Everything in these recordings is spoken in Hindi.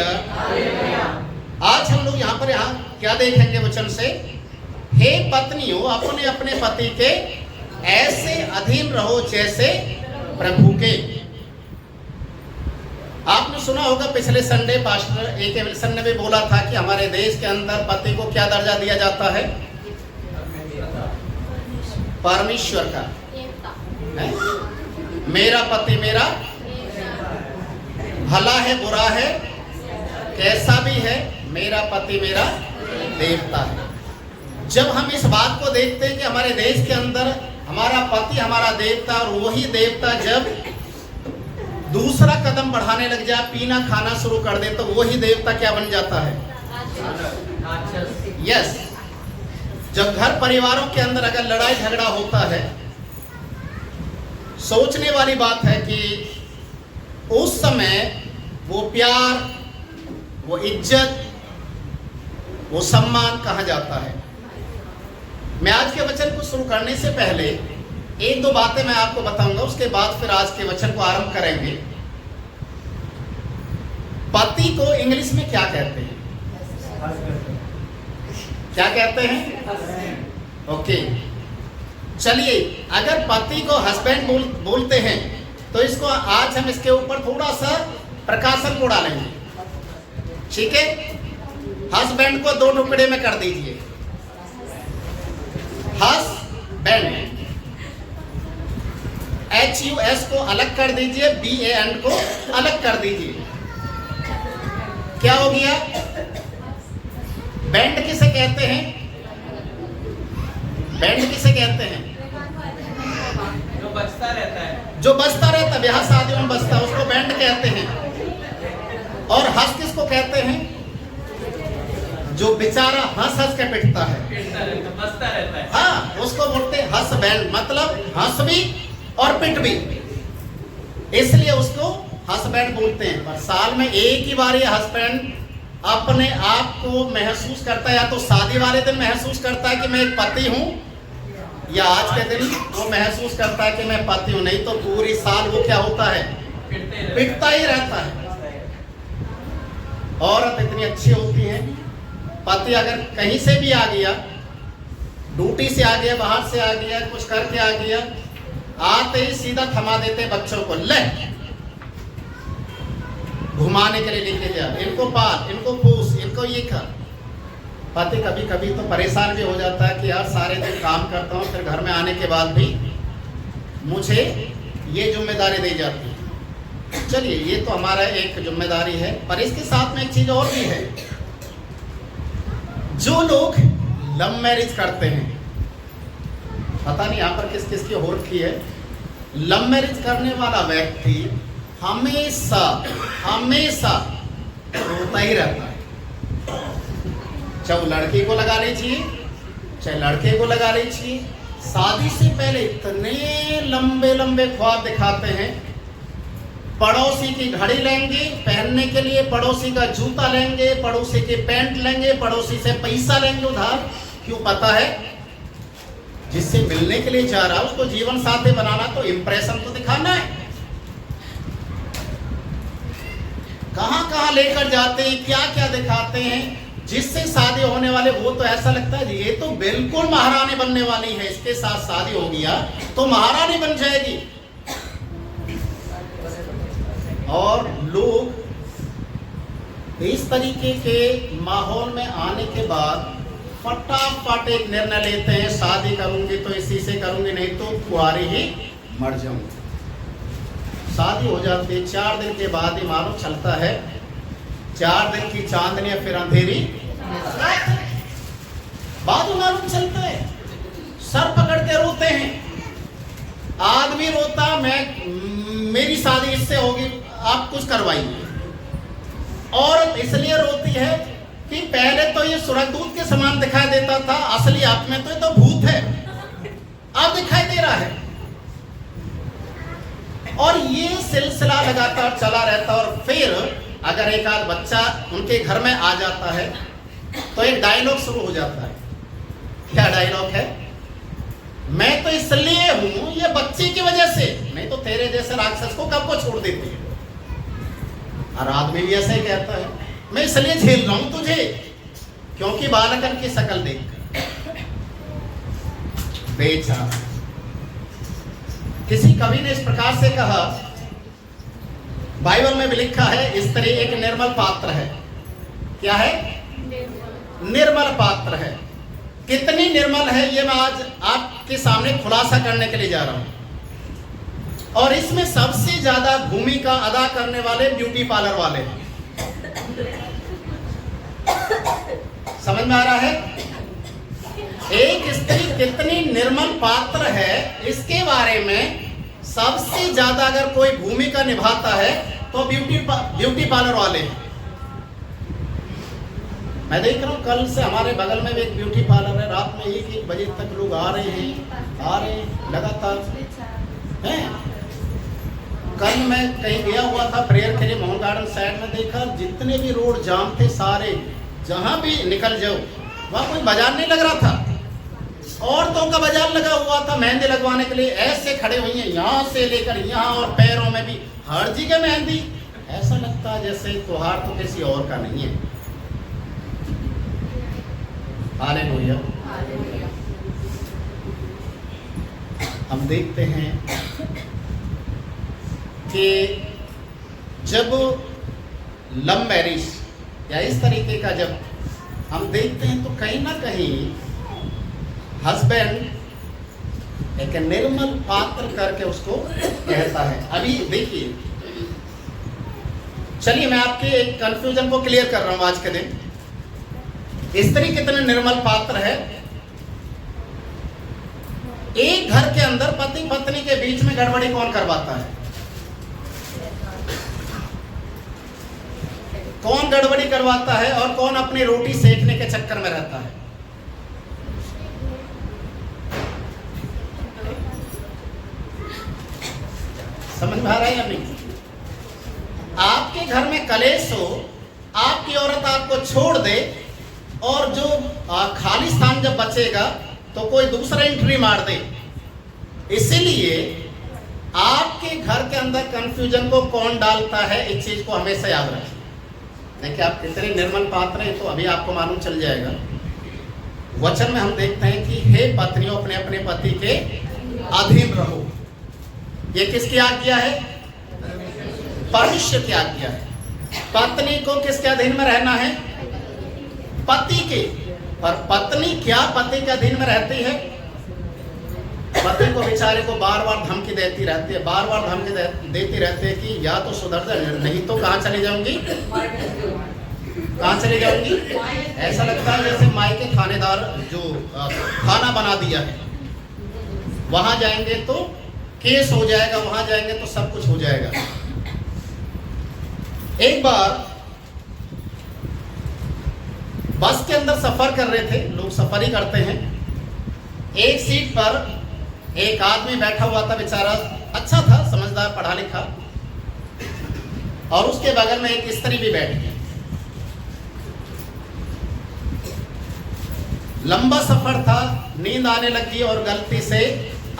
हालेलुया। आज हम लोग यहाँ क्या देखेंगे वचन से? हे पत्नियों, अपने अपने पति के ऐसे अधीन रहो जैसे प्रभु के। आपने सुना होगा पिछले संडे पास्टर ए.के. विल्सन ने भी बोला था कि हमारे देश के अंदर पति को क्या दर्जा दिया जाता है? परमेश्वर का है? मेरा पति मेरा भला है बुरा है कैसा भी है, मेरा पति मेरा देवता है। जब हम इस बात को देखते हैं कि हमारे देश के अंदर हमारा पति हमारा देवता, और वही देवता जब दूसरा कदम बढ़ाने लग जाए, पीना खाना शुरू कर दे, तो वही देवता क्या बन जाता है? यस। जब घर परिवारों के अंदर अगर लड़ाई झगड़ा होता है, सोचने वाली बात है कि उस समय वो प्यार, वो इज्जत, वो सम्मान कहाँ जाता है? मैं आज के वचन को शुरू करने से पहले एक दो बातें मैं आपको बताऊंगा, उसके बाद फिर आज के वचन को आरंभ करेंगे। पति को इंग्लिश में क्या कहते हैं? क्या कहते हैं? ओके, चलिए, अगर पति को हस्बैंड बोलते हैं तो इसको आज हम इसके ऊपर थोड़ा सा प्रकाशन को डालेंगे, ठीक है? हस्बैंड को दो टुकड़े में कर दीजिए। हस्बैंड, HUS को अलग कर दीजिए, BAN को अलग कर दीजिए। क्या हो गया? बैंड किसे कहते हैं? बैंड किसे कहते हैं? जो बजता रहता है, जो बजता रहता है, ब्याह शादियों में बजता है, उसको बैंड कहते हैं। और हंस किसको कहते हैं? जो बेचारा हंस हंस के पिटता है, बजता रहता है, हाँ, उसको बोलते हैं हंस बैंड। मतलब हंस भी और पिट भी, इसलिए उसको हस्बैंड बोलते हैं। पर साल में एक ही बार ये हस्बैंड अपने आप को महसूस करता है, या तो शादी वाले दिन महसूस करता है कि मैं एक पति हूं, या आज के दिन वो महसूस करता है कि मैं पति हूं। नहीं तो पूरी साल वो क्या होता है? पिटता ही रहता है। औरत इतनी अच्छी होती है, पति अगर कहीं से भी आ गया, ड्यूटी से आ गया, बाहर से आ गया, कुछ करके आ गया, आते ही सीधा थमा देते बच्चों को, ले घुमाने के लिए लेके जा, इनको पाल, इनको पूछ, इनको ये कर। पति कभी कभी तो परेशान भी हो जाता है कि यार सारे दिन काम करता हूँ, फिर घर में आने के बाद भी मुझे ये जिम्मेदारी दी जाती है। चलिए, ये तो हमारा एक जिम्मेदारी है, पर इसके साथ में एक चीज और भी है। जो लोग लव मैरिज करते हैं, पता नहीं यहाँ पर किस किस की हो रखी है, लव मैरिज करने वाला व्यक्ति हमेशा हमेशा रोता ही रहता है। चाहे वो लड़की को लगा लीजिए, चाहे लड़के को लगा लीजिए, शादी से पहले इतने लंबे लंबे ख्वाब दिखाते हैं। पड़ोसी की घड़ी लेंगे पहनने के लिए, पड़ोसी का जूता लेंगे, पड़ोसी के पैंट लेंगे, पड़ोसी से पैसा लेंगे उधार। क्यों? पता है जिससे मिलने के लिए जा रहा है उसको जीवन साथी बनाना, तो इंप्रेशन तो दिखाना है। कहां कहां लेकर जाते हैं, क्या क्या दिखाते हैं, जिससे शादी होने वाले वो तो ऐसा लगता है ये तो बिल्कुल महारानी बनने वाली है, इसके साथ शादी हो गया तो महारानी बन जाएगी। और लोग इस तरीके के माहौल में आने के बाद फटाफट एक निर्णय लेते हैं, शादी करूंगी तो इसी से करूंगी, नहीं तो कुंवारी ही मर जाऊंगी। शादी हो जाती है, 4 दिन के बाद ही मालूम चलता है, 4 दिन की चांदनी फिर अंधेरी बाद में मालूम चलता है। सर पकड़ के रोते हैं, आदमी रोता मेरी शादी इससे होगी, आप कुछ करवाइए। औरत इसलिए रोती है कि पहले तो ये स्वर्गदूत के समान दिखाई देता था, असली आप में तो ये तो भूत है, अब दिखाई दे रहा है। और ये सिलसिला लगातार चला रहता है। और फिर अगर एक आध बच्चा उनके घर में आ जाता है तो एक डायलॉग शुरू हो जाता है। क्या डायलॉग है? मैं तो इसलिए हूं ये बच्चे की वजह से, नहीं तो तेरे जैसे राक्षस को कब को छोड़ देती है। और आदमी भी ऐसा ही कहता है, मैं इसलिए झेल रहा हूं तुझे क्योंकि बालकन की शक्ल देखकर। बेचारा, किसी कवि ने इस प्रकार से कहा, बाइबल में भी लिखा है, स्त्री एक निर्मल पात्र है। क्या है? निर्मल पात्र है। कितनी निर्मल है ये मैं आज आपके सामने खुलासा करने के लिए जा रहा हूं। और इसमें सबसे ज्यादा भूमिका अदा करने वाले ब्यूटी पार्लर वाले हैं। समझ में आ रहा है? एक स्त्री कितनी निर्मल पात्र है, इसके बारे में सबसे ज्यादा अगर कोई भूमिका निभाता है तो ब्यूटी पार्लर वाले हैं। मैं देख रहा हूँ, कल से हमारे बगल में भी एक ब्यूटी पार्लर है। रात में 1-1 बजे तक लोग आ रहे हैं लगातार हैं। कल मैं कहीं गया हुआ था प्रेयर के लिए, माउंट गार्डन साइड में, देखा जितने भी रोड जाम थे सारे, जहां भी निकल जाओ वहां कोई बाजार नहीं लग रहा था। औरतों का बाजार लगा हुआ था मेहंदी लगवाने के लिए। ऐसे खड़े हुई हैं, यहाँ से लेकर यहाँ, और पैरों में भी हर जगह मेहंदी। ऐसा लगता है जैसे त्योहार तो किसी और का नहीं है। हालेलुया। हम देखते हैं कि जब लव मैरिज या इस तरीके का जब हम देखते हैं तो कहीं ना कहीं हस्बैंड एक निर्मल पात्र करके उसको कहता है। अभी देखिए, चलिए मैं आपके एक कंफ्यूजन को क्लियर कर रहा हूं आज के दिन। स्त्री कितने निर्मल पात्र है। एक घर के अंदर पति पत्नी के बीच में गड़बड़ी कौन करवाता है? कौन गड़बड़ी करवाता है और कौन अपनी रोटी सेकने के चक्कर में रहता है? समझ में आ रहा है या नहीं? आपके घर में कलेश हो, आपकी औरत आपको छोड़ दे, और जो खाली स्थान जब बचेगा तो कोई दूसरा एंट्री मार दे। इसीलिए आपके घर के अंदर कंफ्यूजन को कौन डालता है, इस चीज को हमेशा याद रखें। देखिए, आप कितने निर्मल पात्र हैं तो अभी आपको मालूम चल जाएगा। वचन में हम देखते हैं कि हे पत्नियों, अपने अपने पति के अधीन रहो। ये किसकी आज्ञा है? परमेश्वर की आज्ञा है। पत्नी को किसके अधीन में रहना है? पति के। पर पत्नी क्या पति के अधीन में रहती है? पति को बेचारे को बार बार धमकी देती रहती है, बार बार धमकी देती रहती है कि या तो सुधर जा, नहीं तो कहाँ चली जाऊंगी, कहाँ चली जाऊंगी। ऐसा लगता है जैसे मायके खानेदार जो खाना बना दिया है, वहां जाएंगे तो केस हो जाएगा, वहां जाएंगे तो सब कुछ हो जाएगा। एक बार बस के अंदर सफर कर रहे थे, लोग सफर ही करते हैं। एक सीट पर एक आदमी बैठा हुआ था, बेचारा अच्छा था, समझदार, पढ़ा लिखा, और उसके बगल में एक स्त्री भी बैठ गई। लंबा सफर था, नींद आने लगी और गलती से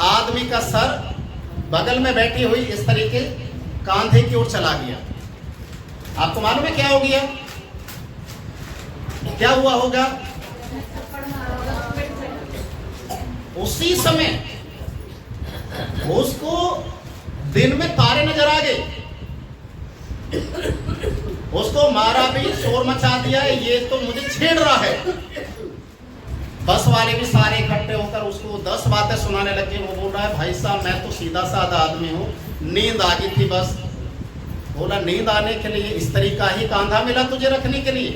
आदमी का सर बगल में बैठी हुई स्त्री के कांधे की ओर चला गया। आपको मालूम है क्या हो गया? क्या हुआ होगा? उसी समय उसको दिन में तारे नजर आ गए। उसको मारा भी, शोर मचा दिया, ये तो मुझे छेड़ रहा है। बस वाले भी सारे इकट्ठे होकर उसको 10 बातें सुनाने लगे। वो बोल रहा है, भाई साहब मैं तो सीधा साधा आदमी हूँ, नींद आ गई थी बस। बोला, नींद आने के लिए स्त्री का ही कांधा मिला तुझे रखने के लिए?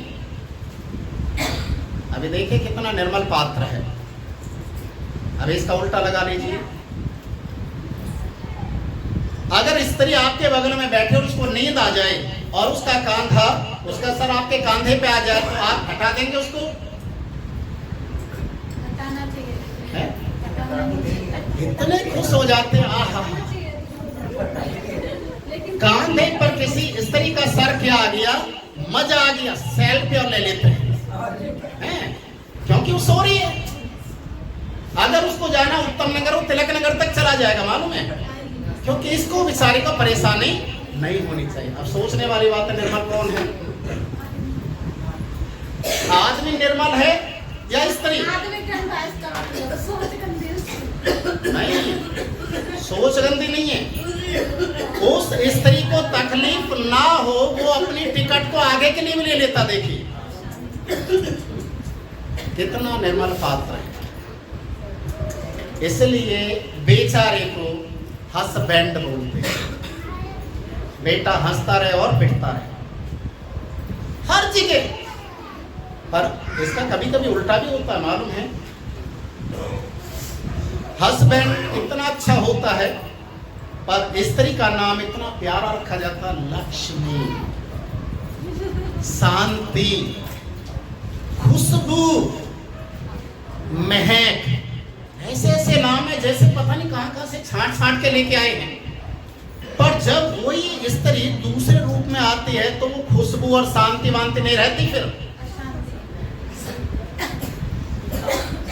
अभी देखिए कितना निर्मल पात्र है। अभी इसका उल्टा लगा लीजिए। अगर स्त्री आपके बगल में बैठे और उसको नींद आ जाए और उसका कांधा, उसका सर आपके कांधे पे आ जाए तो आप हटा देंगे उसको? हटाना चाहिए। इतने खुश हो जाते हैं, आहा, कांधे पर किसी स्त्री का सर क्या आ गया, मजा आ गया, सेल्फी और ले लेते हैं, क्योंकि वो सो रही है। अगर उसको जाना उत्तम नगर, वो तिलक नगर तक चला जाएगा, मालूम है, क्योंकि इसको बेचारे को परेशानी नहीं होनी चाहिए। अब सोचने वाली बात है, निर्मल कौन है? निर्मल है या स्त्री? आदमी गंदा है, इसका मतलब सोच गंदी है। नहीं, सोच गंदी नहीं है। उस स्त्री को तकलीफ ना हो, वो अपनी टिकट को आगे के लिए भी ले लेता। देखिए कितना निर्मल पात्र है। इसलिए बेचारे को हस्बैंड बोलते हैं। बेटा हंसता रहे और पिटता रहे हर जगह। पर इसका कभी कभी उल्टा भी होता है, मालूम है? हस्बैंड इतना अच्छा होता है, पर स्त्री का नाम इतना प्यारा रखा जाता है, लक्ष्मी, शांति, खुशबू, महक। ऐसे ऐसे नाम है जैसे पता नहीं कहां से छांट के लेके आए हैं। पर जब वही स्त्री दूसरे रूप में आती है तो वो खुशबू और शांति वांति नहीं रहती। फिर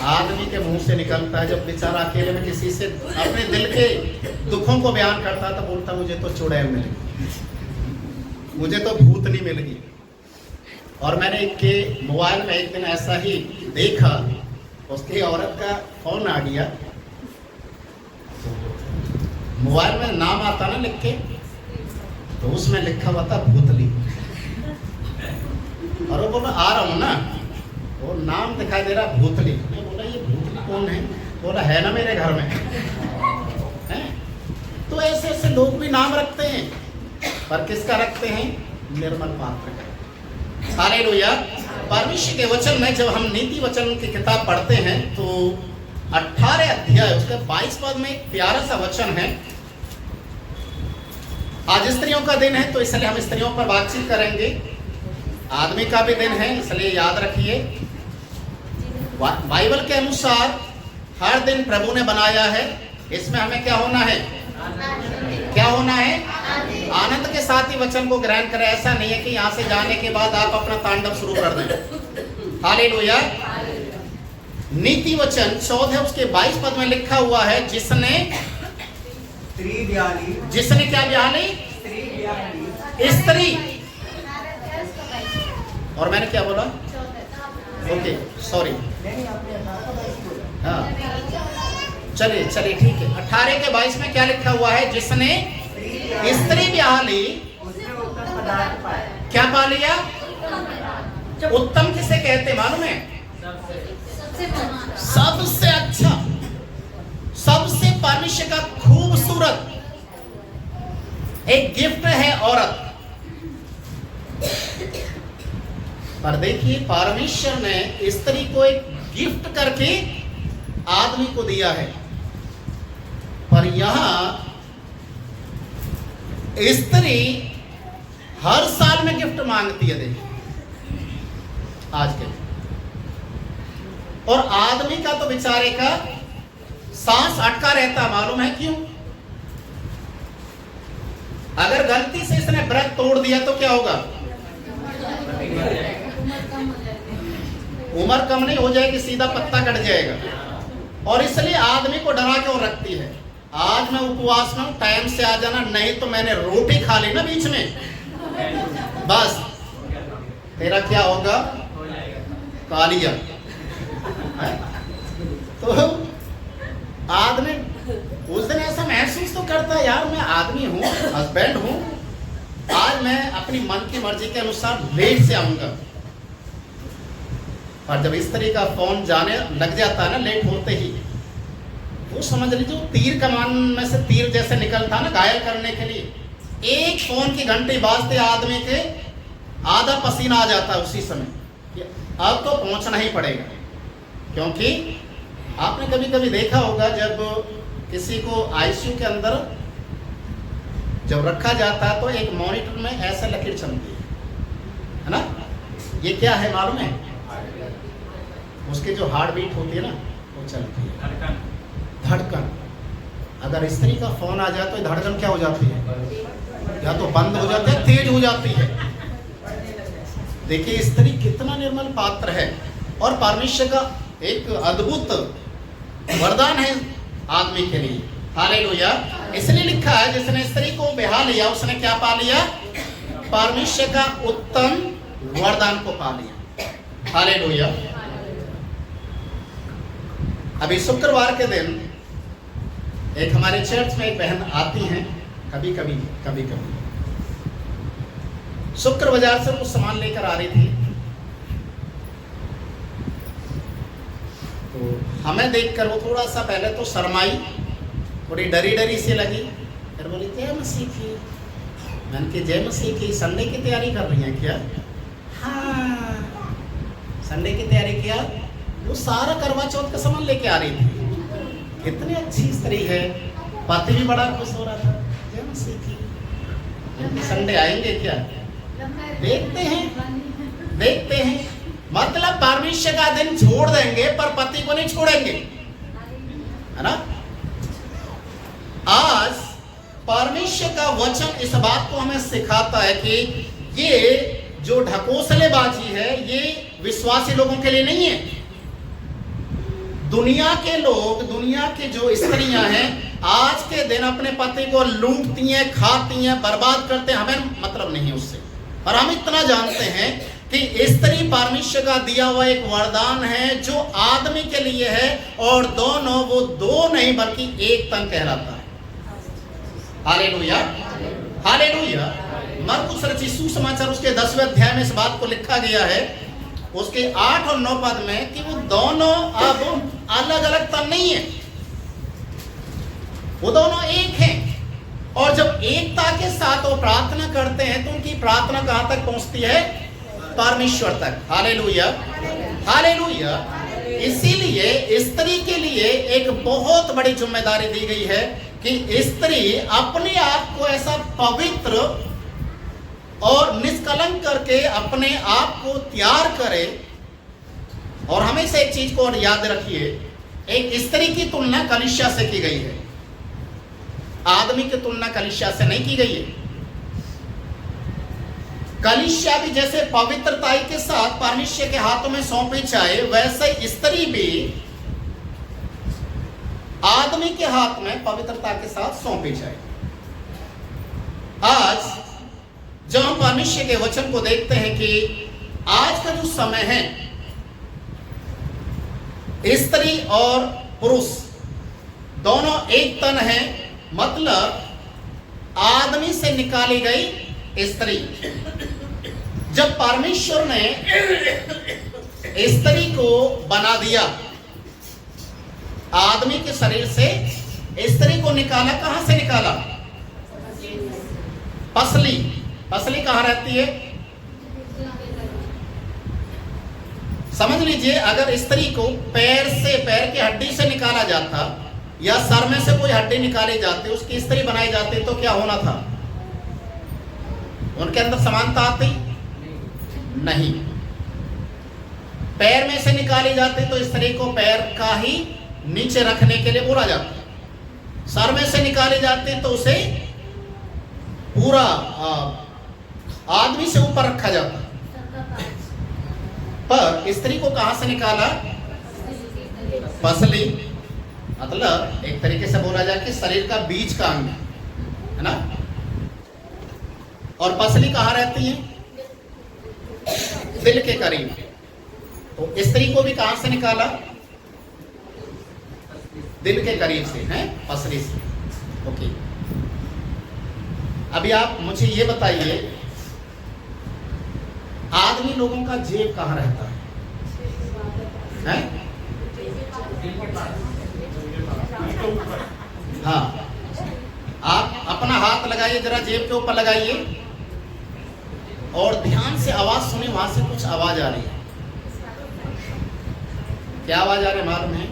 आदमी के मुंह से निकलता है, जब बेचारा अकेले में किसी से अपने दिल के दुखों को बयान करता है तो बोलता मुझे तो चुड़ैल मिल गई, मुझे तो भूतनी मिल गई। और मैंने एक के मोबाइल में एक दिन ऐसा ही देखा, उसकी औरत का फोन आ गया, मोबाइल में नाम आता ना लिख के, तो उसमें लिखा हुआ था भूतली। और वो बोला आ रहा हूँ ना, वो नाम दिखाई दे रहा भूतली। मैं बोला ये भूतली कौन है? बोला है ना मेरे घर में है। तो ऐसे ऐसे लोग भी नाम रखते हैं, पर किसका रखते हैं? निर्मल पात्र का। हालेलुया। परमेश्वर के वचन में जब हम नीति वचन की किताब पढ़ते हैं तो 18 अध्याय उसके 22 पद में एक प्यारा सा वचन है। आज स्त्रियों का दिन है तो इसलिए हम स्त्रियों पर बातचीत करेंगे। आदमी का भी दिन है इसलिए याद रखिए। बाइबल के अनुसार हर दिन प्रभु ने बनाया है, इसमें हमें क्या होना है? क्या होना है? आनंद के साथ ही वचन को ग्रहण करें। ऐसा नहीं है कि यहाँ से जाने के बाद आप अपना तांडव शुरू कर दें। हालेलुया। नीति वचन 14 उसके 22 पद में लिखा हुआ है, जिसने क्या ब्याह ली? स्त्री। और मैंने क्या बोला? Okay sorry. हाँ चलिए ठीक है। 18 के 22 में क्या लिखा हुआ है? जिसने स्त्री ब्याह ली, क्या पा लिया? उत्तम किसे कहते मालूम है? सबसे अच्छा, सबसे परमेश्वर का खूबसूरत एक गिफ्ट है औरत। पर देखिए परमेश्वर ने स्त्री को एक गिफ्ट करके आदमी को दिया है, पर यहां स्त्री हर साल में गिफ्ट मांगती है। देखिए आज के, और आदमी का तो बेचारे का सांस अटका रहता। मालूम है क्यों? अगर गलती से इसने व्रत तोड़ दिया तो क्या होगा? उम्र कम नहीं हो जाएगी, सीधा पत्ता कट जाएगा। और इसलिए आदमी को डरा के और रखती है, आज मैं उपवास में हूं, टाइम से आ जाना, नहीं तो मैंने रोटी खा ली ना बीच में, बस तेरा क्या होगा? कालिया। तो आदमी उस दिन ऐसा महसूस तो करता है, यार मैं आदमी हूँ, हस्बैंड हूँ, आज मैं अपनी मन की मर्जी के अनुसार लेट से आऊंगा। और जब स्त्री का फोन जाने लग जाता है ना लेट होते ही, वो समझ लीजिए तीर कमान में से तीर जैसे निकलता ना घायल करने के लिए, एक फोन की घंटी बाजते आदमी के आधा पसीना आ जाता है उसी समय। अब तो पहुंचना ही पड़ेगा, क्योंकि आपने कभी कभी देखा होगा जब किसी को आईसीयू के अंदर जब रखा जाता है तो एक मॉनिटर में ऐसा लकीर चलती है ना। ये क्या है मालूम है? उसकी जो हार्ट बीट होती है ना वो चलती है, धड़कन। अगर स्त्री का फोन आ जाए तो धड़कन क्या हो जाती है? या तो बंद हो जाती है, तेज हो जाती है। देखिए स्त्री कितना निर्मल पात्र है, और परमेश्वर का एक अद्भुत वरदान है आदमी के लिए। हालेलुया। इसलिए लिखा है जिसने स्त्री को ब्याह लिया उसने क्या पा लिया? परमेश्वर का उत्तम वरदान को पा लिया। हालेलुया। अभी शुक्रवार के दिन एक हमारे चर्च में एक बहन आती हैं, कभी कभी शुक्र बाजार से कुछ सामान लेकर आ रही थी, तो हमें देखकर वो थोड़ा सा पहले तो शर्माई, थोड़ी डरी सी लगी, फिर बोली जय मसीह की। मैंने कहा जय मसीह की, संडे की तैयारी कर रही हैं क्या? हाँ, संडे की तैयारी किया। वो सारा करवा चौथ का सामान लेके आ रही थी, कितनी अच्छी स्त्री है, पति भी बड़ा खुश हो रहा था। जय मसीह की, संडे आएंगे क्या? देखते हैं। मतलब परमेश्वर का दिन छोड़ देंगे पर पति को नहीं छोड़ेंगे, है ना। आज परमेश्वर का वचन इस बात को हमें सिखाता है कि ये जो ढकोसलेबाजी है ये विश्वासी लोगों के लिए नहीं है। दुनिया के लोग, दुनिया की जो स्त्रियां हैं आज के दिन अपने पति को लूटती हैं, खाती हैं, बर्बाद करते हैं, हमें मतलब नहीं है उससे। और हम इतना जानते हैं कि स्त्री परमेश्वर का दिया हुआ एक वरदान है जो आदमी के लिए है, और दोनों वो दो नहीं बल्कि एक तन कहलाता है। Hallelujah, hallelujah. मरकुस रचित सुसमाचार उसके 10वें अध्याय में इस बात को लिखा गया है, उसके 8 और 9 पद में, कि वो दोनों अब अलग अलग तन नहीं है, वो दोनों एक हैं। और जब एकता के साथ वो प्रार्थना करते हैं तो उनकी प्रार्थना कहां तक पहुंचती है? परमेश्वर तक। Hallelujah, hallelujah. इसीलिए स्त्री के लिए एक बहुत बड़ी जिम्मेदारी दी गई है कि स्त्री अपने आप को ऐसा पवित्र और निष्कलंक करके अपने आप को तैयार करे। और हमेशा एक चीज को और याद रखिए, एक स्त्री की तुलना कलीसिया से की गई है, आदमी की तुलना कलीसिया से नहीं की गई है। कलीसिया भी जैसे पवित्रता के साथ परमेश्वर के हाथों में सौंपी जाए, वैसे स्त्री भी आदमी के हाथ में पवित्रता के साथ सौंपी जाए। आज जब हम परमेश्वर के वचन को देखते हैं कि आज का जो समय है, स्त्री और पुरुष दोनों एक तन है, मतलब आदमी से निकाली गई स्त्री। जब परमेश्वर ने स्त्री को बना दिया, आदमी के शरीर से स्त्री को निकाला, कहां से निकाला? पसली। पसली कहां रहती है? समझ लीजिए, अगर स्त्री को पैर की हड्डी से निकाला जाता या सर में से कोई हड्डी निकाली जाती, उसकी स्त्री बनाई जाती, तो क्या होना था? उनके अंदर समानता आती? नहीं। पैर में से निकाली जाती तो स्त्री को पैर का ही नीचे रखने के लिए बोला जाता। सर में से निकाली जाती तो उसे पूरा आदमी से ऊपर रखा जाता। पर स्त्री को कहां से निकाला? पसली। मतलब एक तरीके से बोला जाए कि शरीर का बीच का अंग, है ना। और पसली कहां रहती है? दिल के करीब। तो स्त्री को भी कहां से निकाला? दिल के करीब से, है, पसली से। ओके, अभी आप मुझे ये बताइए, आदमी लोगों का जेब कहां रहता है? हाँ, आप अपना हाथ लगाइए, जरा जेब के ऊपर लगाइए और ध्यान से आवाज सुनिए। वहां से कुछ आवाज आ रही है। क्या आवाज आ रही है मालूम है?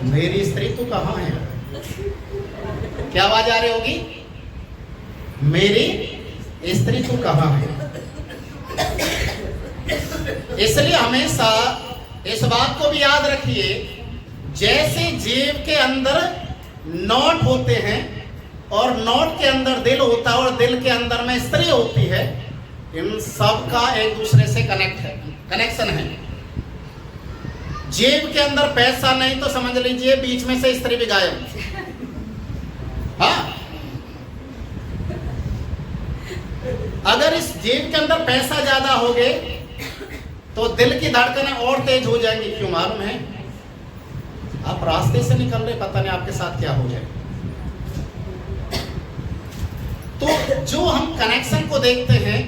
मेरी स्त्री तो कहां है? क्या आवाज आ रही होगी? मेरी स्त्री तो कहां है? इसलिए हमेशा इस बात को भी याद रखिए, जैसे जेब के अंदर नोट होते हैं और नोट के अंदर दिल होता है और दिल के अंदर में स्त्री होती है, इन सब का एक दूसरे से कनेक्शन है। जेब के अंदर पैसा नहीं तो समझ लीजिए बीच में से स्त्री भी गायब। हाँ, अगर इस जेब के अंदर पैसा ज्यादा हो गए तो दिल की धड़कनें और तेज हो जाएंगी। क्यों मालूम है? आप रास्ते से निकल रहे, पता नहीं आपके साथ क्या हो जाए। तो जो हम कनेक्शन को देखते हैं,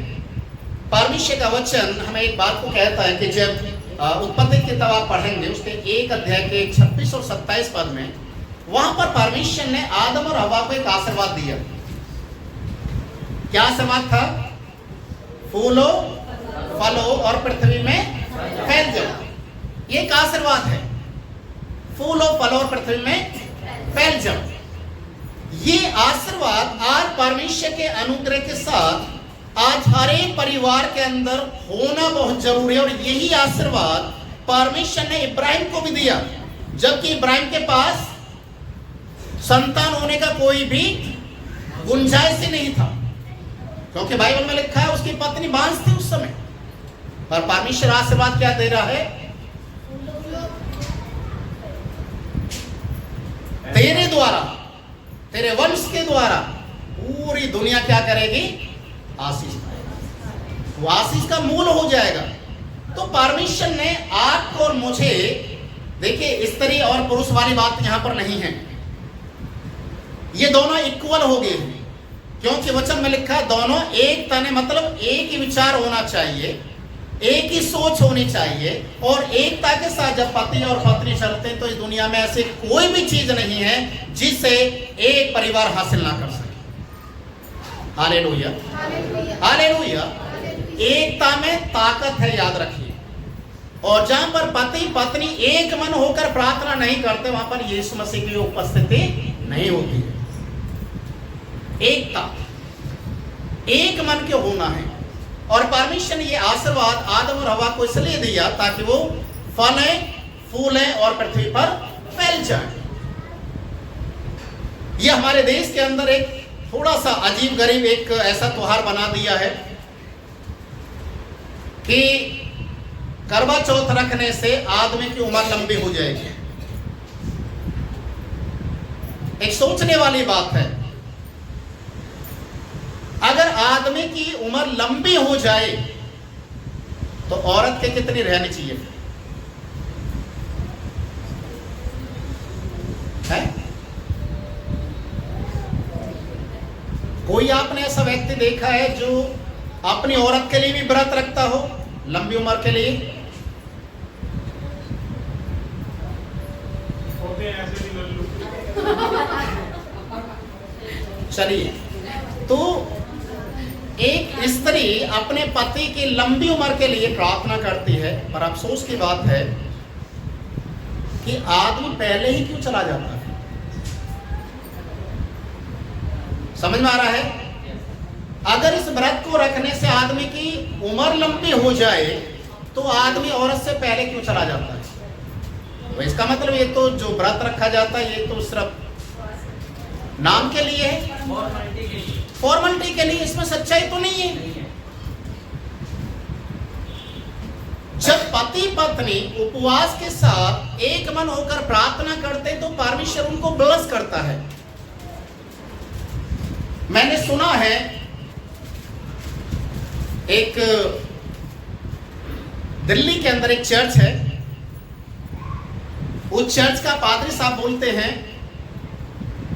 परमेश्वर का वचन हमें एक बात को कहता है कि जब उत्पत्ति की किताब आप पढ़ेंगे, उसके 1 अध्याय के 26 और 27 पद में, वहां पर परमेश्वर ने आदम और हवा को एक आशीर्वाद दिया। क्या आशीर्वाद था? फूलो, फलो और पृथ्वी में फैल जाओ। ये एक आशीर्वाद है, फूलो, फलो और पृथ्वी में फैल जाओ। ये आशीर्वाद आज परमेश्वर के अनुग्रह के साथ आज हर एक परिवार के अंदर होना बहुत जरूरी है। और यही आशीर्वाद परमेश्वर ने इब्राहिम को भी दिया, जबकि इब्राहिम के पास संतान होने का कोई भी गुंजाइश ही नहीं था, क्योंकि बाइबल में लिखा है उसकी पत्नी बांझ थी उस समय। पर परमेश्वर आशीर्वाद क्या दे रहा है? तेरे द्वारा, तेरे वंश के द्वारा पूरी दुनिया क्या करेगी? आशीष पाएगी। वो आशीष का मूल हो जाएगा। तो परमेश्वर ने आपको और मुझे, देखिए स्त्री और पुरुष वाली बात यहां पर नहीं है, ये दोनों इक्वल हो गए, क्योंकि वचन में लिखा है दोनों एक तने, मतलब एक ही विचार होना चाहिए, एक ही सोच होनी चाहिए। और एकता के साथ जब पति और पत्नी चलते हैं तो इस दुनिया में ऐसी कोई भी चीज नहीं है जिससे एक परिवार हासिल ना कर सके। Hallelujah, hallelujah. एकता में ताकत है, याद रखिए। और जहां पर पति पत्नी एक मन होकर प्रार्थना नहीं करते, वहां पर यीशु मसीह की उपस्थिति नहीं होती है। एकता, एक मन के होना है। और परमेश्वर ने ये आशीर्वाद आदम और हवा को इसलिए दिया ताकि वो फलें, फूलें और पृथ्वी पर फैल जाए। ये हमारे देश के अंदर एक थोड़ा सा अजीब गरीब एक ऐसा त्योहार बना दिया है कि करवा चौथ रखने से आदमी की उम्र लंबी हो जाएगी। एक सोचने वाली बात है। अगर आदमी की उम्र लंबी हो जाए तो औरत के कितनी रहनी चाहिए है? कोई आपने ऐसा व्यक्ति देखा है जो अपनी औरत के लिए भी व्रत रखता हो लंबी उम्र के लिए? चलिए, तो एक स्त्री अपने पति की लंबी उम्र के लिए प्रार्थना करती है, पर अफसोस की बात है कि आदमी पहले ही क्यों चला जाता है। समझ में आ रहा है? अगर इस व्रत को रखने से आदमी की उम्र लंबी हो जाए तो आदमी औरत से पहले क्यों चला जाता है? तो इसका मतलब ये तो जो व्रत रखा जाता है ये तो सिर्फ नाम के लिए है, फॉर्मेलिटी के लिए, इसमें सच्चाई तो नहीं है। जब पति पत्नी उपवास के साथ एक मन होकर प्रार्थना करते तो परमेश्वर उनको ब्लेस करता है। मैंने सुना है एक दिल्ली के अंदर एक चर्च है, उस चर्च का पादरी साहब बोलते हैं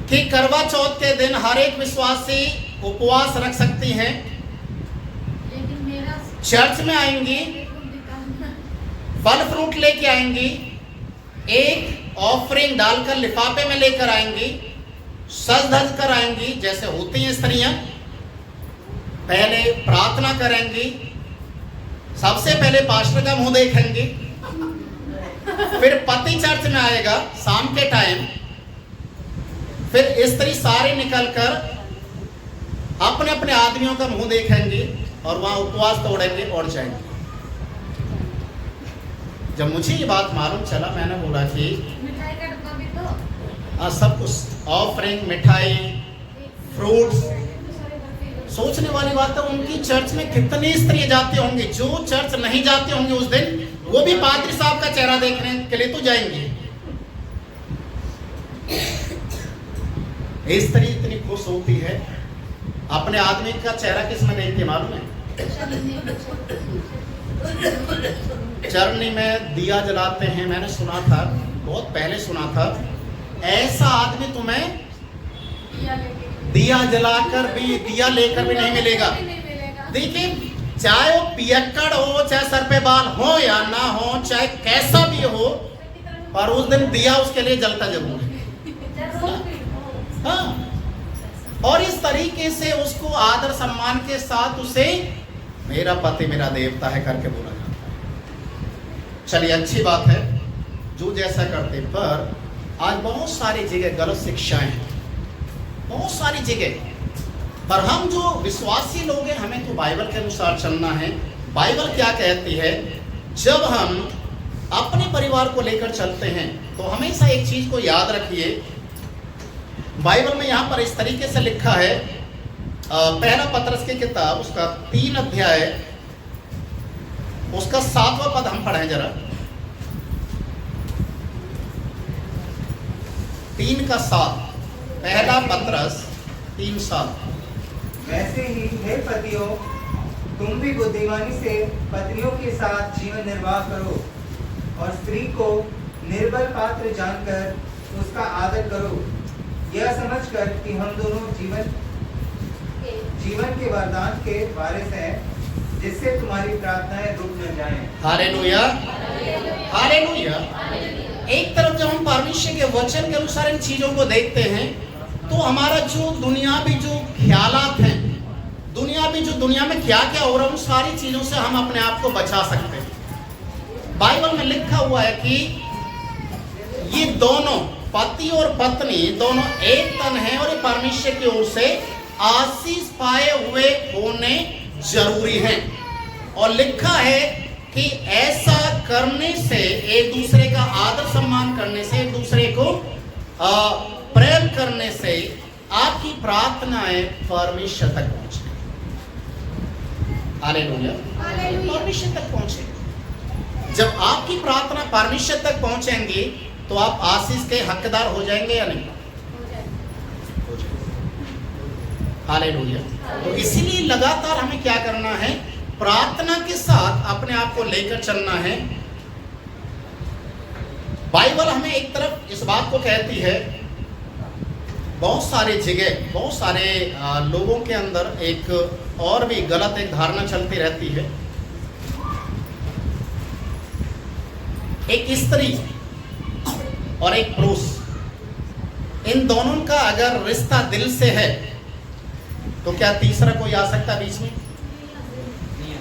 कि करवा चौथ के दिन हर एक विश्वासी उपवास रख सकती हैं, चर्च में आएंगी, फल फ्रूट लेके आएंगी, एक ऑफरिंग डालकर लिफाफे में लेकर आएंगी, सज धज कर आएंगी जैसे होती हैं स्त्रियां, पहले प्रार्थना करेंगी, सबसे पहले पास्टर का मुंह देखेंगी, फिर पति चर्च में आएगा शाम के टाइम, फिर स्त्री सारी निकलकर अपने अपने आदमियों का मुंह देखेंगी और वहां उपवास तोड़ेंगे और जाएंगे। जब मुझे ये बात मालूम चला मैंने बोला कि मिठाई का डब्बा भी तो सब कुछ ऑफरिंग, मिठाई, फ्रूट्स, सोचने वाली बात है उनकी चर्च में कितनी स्त्रियां जाती होंगी। जो चर्च नहीं जाती होंगी उस दिन वो भी पादरी साहब का चेहरा देखने के लिए तो जाएंगे। स्त्री इतनी खुश होती है, अपने आदमी का चेहरा किस में देखती मालूम है? चरनी में दिया जलाते हैं। मैंने सुना था, बहुत पहले सुना था, ऐसा आदमी तुम्हें दिया जलाकर भी, दिया लेकर भी नहीं मिलेगा। देखिए, चाहे वो पियक्कड़ हो, चाहे सर पे बाल हो या ना हो, चाहे कैसा भी हो, पर उस दिन दिया उसके लिए जलता जरूर है। हाँ, और इस तरीके से उसको आदर सम्मान के साथ उसे मेरा पति मेरा देवता है करके बोला जाता है। चलिए, अच्छी बात है जो जैसा करते, पर आज बहुत सारी जगह गलत शिक्षाएं हैं, बहुत सारी जगह। पर हम जो विश्वासी लोग हैं, हमें तो बाइबल के अनुसार चलना है। बाइबल क्या कहती है? जब हम अपने परिवार को लेकर चलते हैं तो हमेशा एक चीज को याद रखिए। बाइबल में यहाँ पर इस तरीके से लिखा है, पहला पतरस की किताब उसका 3 अध्याय उसका 7वां पद हम पढ़ें जरा। 3:7, पहला पतरस 3:7। वैसे ही हे पतियों, तुम भी बुद्धिमानी से पत्नियों के साथ जीवन निर्वाह करो और स्त्री को निर्बल पात्र जानकर उसका आदर करो, यह समझकर कि हम दोनों जीवन के वरदान के वारिस हैं, जिससे तुम्हारी प्रार्थनाएं रुक न जाएं। Hallelujah, hallelujah. एक तरफ जब हम परमेश्वर के वचन के अनुसार इन चीजों को देखते हैं तो हमारा जो दुनियावी जो ख्यालात हैं, दुनिया में क्या क्या हो रहा है, उन सारी चीजों से हम अपने आप को बचा सकते हैं। बाइबल में लिखा हुआ है कि ये दोनों पति और पत्नी दोनों एक तन हैं और ये परमेश्वर की ओर से आशीष पाए हुए होने जरूरी हैं। और लिखा है कि ऐसा करने से, एक दूसरे का आदर सम्मान करने से, एक दूसरे को प्रेम करने से आपकी प्रार्थनाएं परमेश्वर तक पहुंचे। हालेलुया, परमेश्वर तक पहुंचे। जब आपकी प्रार्थना परमेश्वर तक पहुंचेंगी तो आप आशीष के हकदार हो जाएंगे या नहीं? हो जाएंगे। हालेलुया। तो इसीलिए लगातार हमें क्या करना है? प्रार्थना के साथ अपने आप को लेकर चलना है। बाइबल हमें एक तरफ इस बात को कहती है, बहुत सारे जगह, बहुत सारे लोगों के अंदर एक और भी गलत एक धारणा चलती रहती है। एक स्त्री और एक पुरुष, इन दोनों का अगर रिश्ता दिल से है तो क्या तीसरा कोई आ सकता बीच में?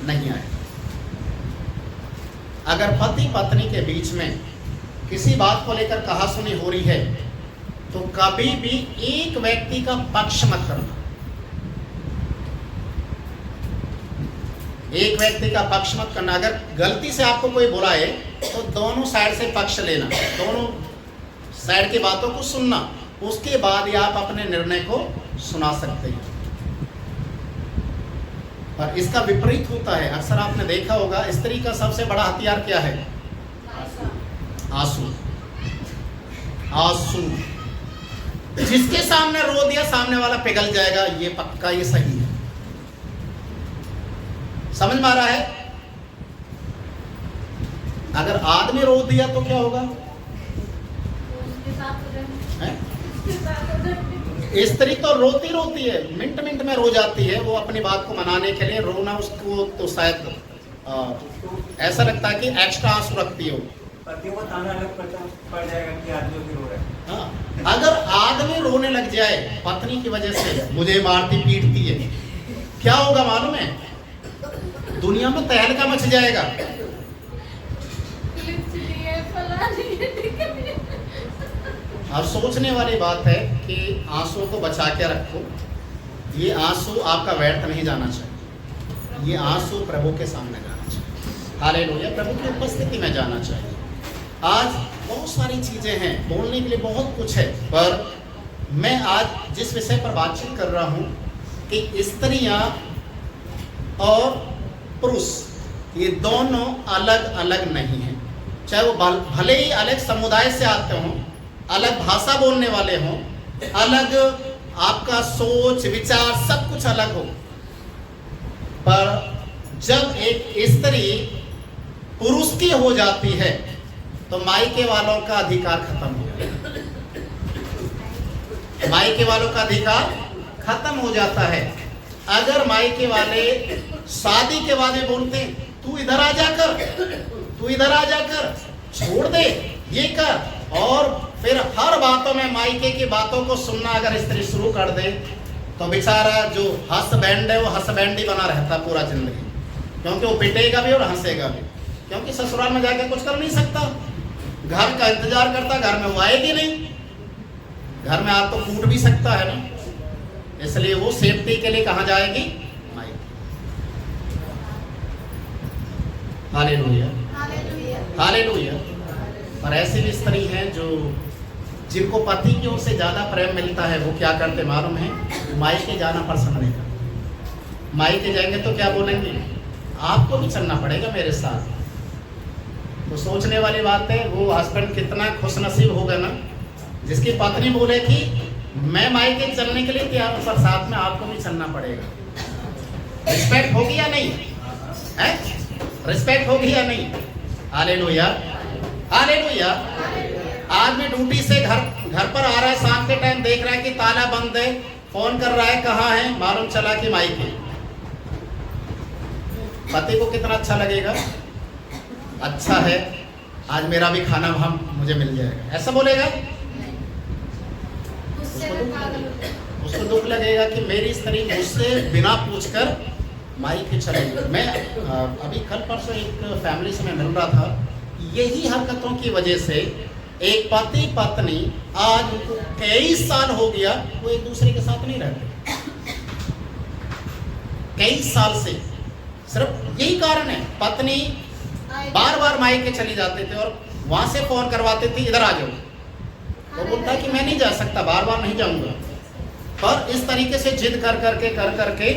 नहीं आए। अगर पति पत्नी के बीच में किसी बात को लेकर कहासुनी हो रही है तो कभी भी एक व्यक्ति का पक्ष मत करना। एक व्यक्ति का पक्ष मत करना। अगर गलती से आपको कोई बुलाए तो दोनों साइड से पक्ष लेना, दोनों साइड की बातों को सुनना, उसके बाद ही आप अपने निर्णय को सुना सकते हैं। पर इसका विपरीत होता है। अक्सर आपने देखा होगा, स्त्री का सबसे बड़ा हथियार क्या है? आंसू। आंसू। जिसके सामने रो दिया सामने वाला पिघल जाएगा, ये पक्का, ये सही है। समझ में आ रहा है? अगर आदमी रो दिया तो क्या होगा? स्त्री तो रोती रोती है, मिनट मिनट में रो जाती है। वो अपनी बात को मनाने के लिए रोना उसको तो शायद ऐसा लगता है कि एक्स्ट्रा आंसू रखती हो। पतियों को ताना अलग पड़ जाएगा कि आदमी भी रो रहा है। हाँ, अगर आदमी रोने लग जाए पत्नी की वजह से, मुझे मारती पीटती है, क्या होगा मालूम है? दुनिया में तहलका मच जाएगा। और सोचने वाली बात है कि आंसू को बचा के रखो। ये आंसू आपका व्यर्थ नहीं जाना चाहिए, ये आंसू प्रभु के सामने जाना चाहिए। हालेलुया, प्रभु की उपस्थिति में जाना चाहिए। आज बहुत सारी चीजें हैं, बोलने के लिए बहुत कुछ है, पर मैं आज जिस विषय पर बातचीत कर रहा हूँ कि स्त्रियां और पुरुष ये दोनों अलग अलग नहीं हैं। चाहे वो भले ही अलग समुदाय से आते हों, अलग भाषा बोलने वाले हों, अलग आपका सोच विचार सब कुछ अलग हो, पर जब एक स्त्री पुरुष की हो जाती है तो मायके वालों का अधिकार खत्म हो जाता है। मायके वालों का अधिकार खत्म हो जाता है। अगर मायके वाले शादी के बाद बोलते हैं तू इधर आ जाकर, तू इधर आ जाकर, छोड़ दे, ये कर, और फिर हर बातों में मायके की बातों को सुनना अगर स्त्री शुरू कर दे तो बेचारा जो हस्बैंड है वो हस्बैंड ही बना रहता पूरा जिंदगी, क्योंकि वो पिटेगा भी और हंसेगा भी, क्योंकि ससुराल में जाकर कुछ कर नहीं सकता, घर का इंतजार करता, घर में वो आएगी नहीं, घर में आप तो कूट भी सकता है ना, इसलिए वो सेफ्टी के लिए कहाँ जाएगी? मायके। Hallelujah, hallelujah. पर ऐसी भी स्त्री हैं जो जिनको पति की ओर से ज्यादा प्रेम मिलता है, वो क्या करते मालूम है? मायके जाना पसंद नहीं करते। मायके जाएंगे तो क्या बोलेंगे? आपको भी चलना पड़ेगा मेरे साथ। तो सोचने वाली बात है, वो हस्बैंड कितना खुशनसीब होगा ना जिसकी पत्नी बोले कि मैं मायके चलने के लिए तैयार हूं, पर साथ में आपको भी चलना पड़ेगा। रिस्पेक्ट होगी या नहीं है? रिस्पेक्ट होगी या नहीं? Hallelujah, hallelujah. आदमी ड्यूटी से घर पर आ रहा है, शाम के टाइम देख रहा है कि ताला बंद है, फोन कर रहा है कहाँ है, मालूम चला कि मायके। पति को कितना अच्छा लगेगा? अच्छा है, आज मेरा भी खाना हम मुझे मिल जाएगा, ऐसा बोलेगा? उसको दुख लगेगा कि मेरी स्त्री मुझसे बिना पूछकर मायके चलेगी। मैं अभी कल परसों एक फैमिली से मैं मिल रहा था, यही हरकतों की वजह से एक पति पत्नी आज उनको कई साल हो गया वो एक दूसरे के साथ नहीं रहते, कई साल से। सिर्फ यही कारण है, पत्नी बार बार मायके चली जाते थे और वहां से फोन करवाते थे इधर आ जाओ, वो बोलता है कि मैं नहीं जा सकता, बार बार नहीं जाऊंगा। पर इस तरीके से जिद कर करके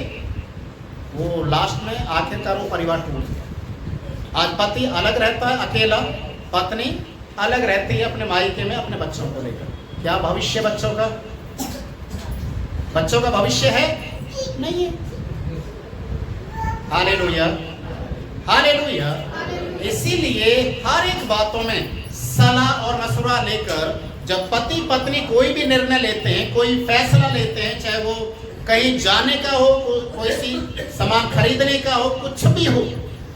वो लास्ट में आखिरकार वो परिवार टूट गया। आज पति अलग रहता है अकेला, पत्नी अलग रहती है अपने मायके में अपने बच्चों को लेकर। क्या भविष्य बच्चों का? बच्चों का भविष्य है? नहीं है। Hallelujah, hallelujah. इसीलिए हर एक बातों में सलाह और मशवरा लेकर जब पति पत्नी कोई भी निर्णय लेते हैं, कोई फैसला लेते हैं, चाहे वो कहीं जाने का हो, कोई सी सामान खरीदने का हो, कुछ भी हो,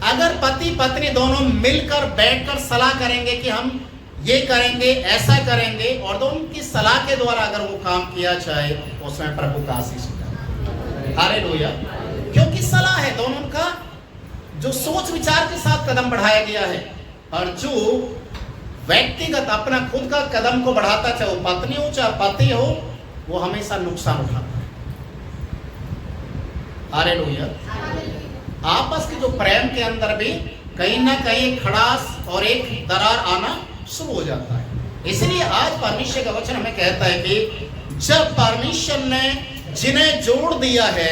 अगर पति पत्नी दोनों मिलकर बैठकर सलाह करेंगे कि हम ये करेंगे, ऐसा करेंगे, और दोनों की सलाह के द्वारा अगर वो काम किया जाए उसमें प्रभु का आशीष होगा। हालेलुया। क्योंकि सलाह है, दोनों का जो सोच विचार के साथ कदम बढ़ाया गया है, और जो व्यक्तिगत अपना खुद का कदम को बढ़ाता, चाहे वो पत्नी हो चाहे पति हो, वो हमेशा नुकसान उठाता है। हालेलुया। आपस के जो प्रेम के अंदर भी कहीं ना कहीं खड़ास और एक दरार आना शुरू हो जाता है। इसलिए आज परमेश्वर का वचन हमें कहता है कि जब परमेश्वर ने जिन्हें जोड़ दिया है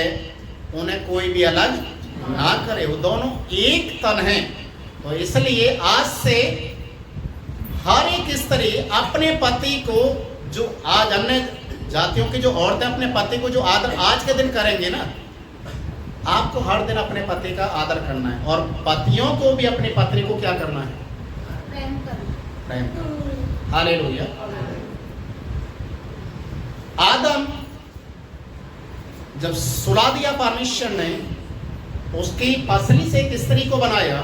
उन्हें कोई भी अलग ना करे, वो दोनों एक तन हैं। तो इसलिए आज से हर एक स्त्री अपने पति को, जो आज अन्य जातियों की जो औरतें अपने पति को जो आदर आज के दिन करेंगे ना, आपको हर दिन अपने पति का आदर करना है, और पतियों को भी अपनी पत्नी को क्या करना है? प्रेम करना। हालेलुया। आदम जब सुला दिया परमेश्वर ने, उसकी पसली से एक स्त्री को बनाया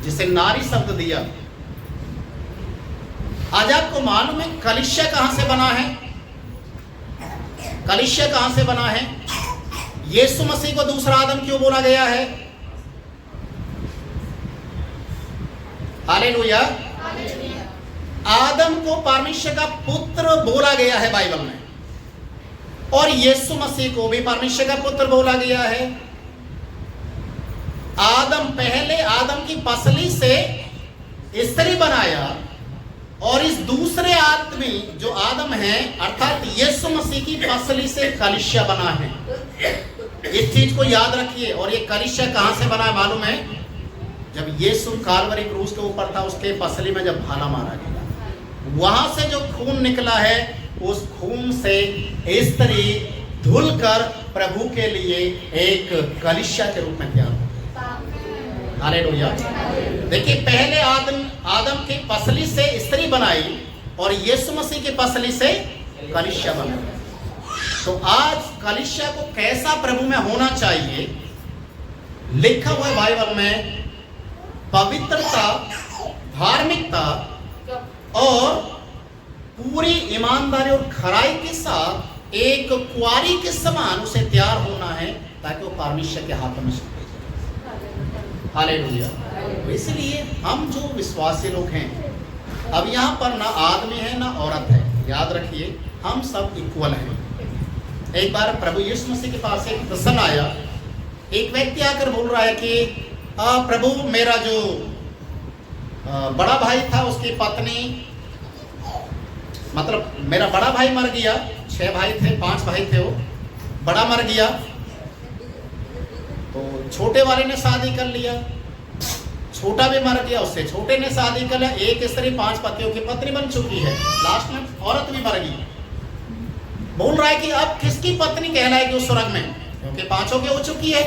जिसे नारी शब्द दिया। आज आपको मालूम है कलीसिया कहां से बना है? कलीसिया कहां से बना है? यीशु मसीह को दूसरा आदम क्यों बोला गया है? हालेलुया। आदम को परमेश्वर का पुत्र बोला गया है बाइबल में, और यीशु मसीह को भी परमेश्वर का पुत्र बोला गया है। आदम पहले आदम की पसली से स्त्री बनाया, और इस दूसरे आदमी जो आदम है अर्थात यीशु मसीह की पसली से कलीसिया बना है। इस चीज को याद रखिए। और ये कलीसिया कहां से बना है मालूम है? जब यीशु कालवरी क्रूस के ऊपर था, उसके पसली में जब भाला मारा गया, वहां से जो खून निकला है, उस खून से स्त्री धुलकर प्रभु के लिए एक कलीसिया के रूप में तैयार हो। हालेलुया। देखिए, पहले आदम की पसली से स्त्री बनाई और यीशु मसीह की पसली से कलीसिया बनाई। तो आज कलीसिया को कैसा प्रभु में होना चाहिए, लिखा हुआ है बाइबल में, पवित्रता, धार्मिकता और पूरी ईमानदारी और खराई के साथ एक कुंवारी के समान उसे तैयार होना है, ताकि वो परमेश्वर के हाथों में सौंपे जाए। हालेलुया। इसलिए हम जो विश्वासी लोग हैं, अब यहाँ पर ना आदमी है ना औरत है, याद रखिए हम सब इक्वल हैं। एक बार प्रभु यीशु मसीह के पास एक प्रश्न आया, एक व्यक्ति आकर बोल रहा है कि प्रभु, मेरा जो बड़ा भाई था उसकी पत्नी, मतलब मेरा बड़ा भाई मर गया, 6 भाई थे, 5 भाई थे, वो बड़ा मर गया, तो छोटे वाले ने शादी कर लिया, छोटा भी मर गया, उससे छोटे ने शादी कर लिया, एक स्त्री 5 पतियों की पत्नी बन चुकी है, लास्ट में औरत भी मर गई। बोल रहा है कि अब किसकी पत्नी कहलाएगी उस स्वर्ग में, क्योंकि 5 की हो चुकी है।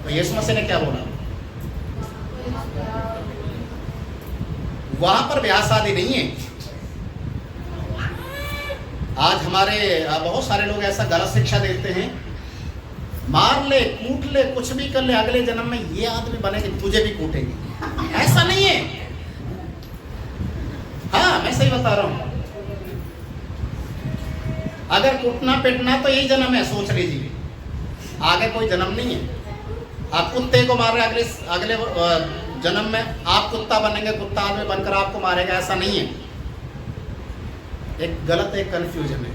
तो यीशु मसीह ने क्या बोला, वहां पर ब्याह शादी नहीं है। आज हमारे बहुत सारे लोग ऐसा गलत शिक्षा देते हैं, मार ले, कूट ले, कुछ भी कर ले, अगले जन्म में ये आदमी बनेगी, तुझे भी कूटेगी। ऐसा नहीं है। हाँ, मैं सही बता रहा हूं। अगर कूटना पिटना तो यही जन्म है, सोच लीजिए, आगे कोई जन्म नहीं है। आप कुत्ते को मार रहे, अगले जन्म में आप कुत्ता बनेंगे, कुत्ता आदमी बनकर आपको मारेगा, ऐसा नहीं है। एक गलत, एक कंफ्यूजन है,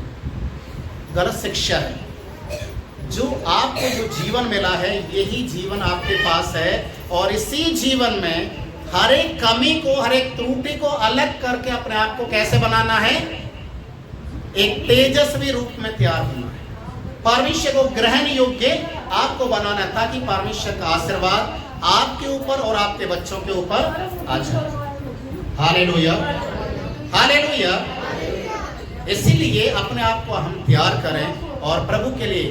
गलत शिक्षा है। जो आपको जो जीवन मिला है, यही जीवन आपके पास है, और इसी जीवन में हर एक कमी को, हर एक त्रुटि को अलग करके अपने आप को कैसे बनाना है, एक तेजस्वी रूप में तैयार होना है, परमेश्वर को ग्रहण योग्य आपको बनाना है, ताकि परमेश्वर का आशीर्वाद आपके ऊपर और आपके बच्चों के ऊपर आ जाए। Hallelujah, hallelujah. इसीलिए अपने आप को हम तैयार करें और प्रभु के लिए,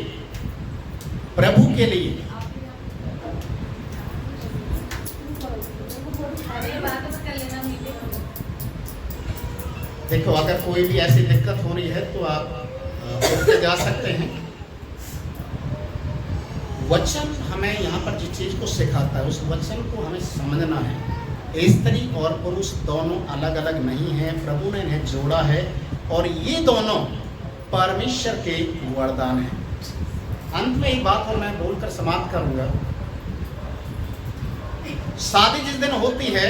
प्रभु के लिए। देखो, अगर कोई भी ऐसी दिक्कत हो रही है तो आप उससे जा सकते हैं। वचन हमें यहाँ पर जिस चीज को सिखाता है, उस वचन को हमें समझना है। स्त्री और पुरुष दोनों अलग अलग नहीं है, प्रभु ने इन्हें जोड़ा है, और ये दोनों परमेश्वर के वरदान हैं। अंत में एक बात और मैं बोलकर समाप्त करूंगा। शादी जिस दिन होती है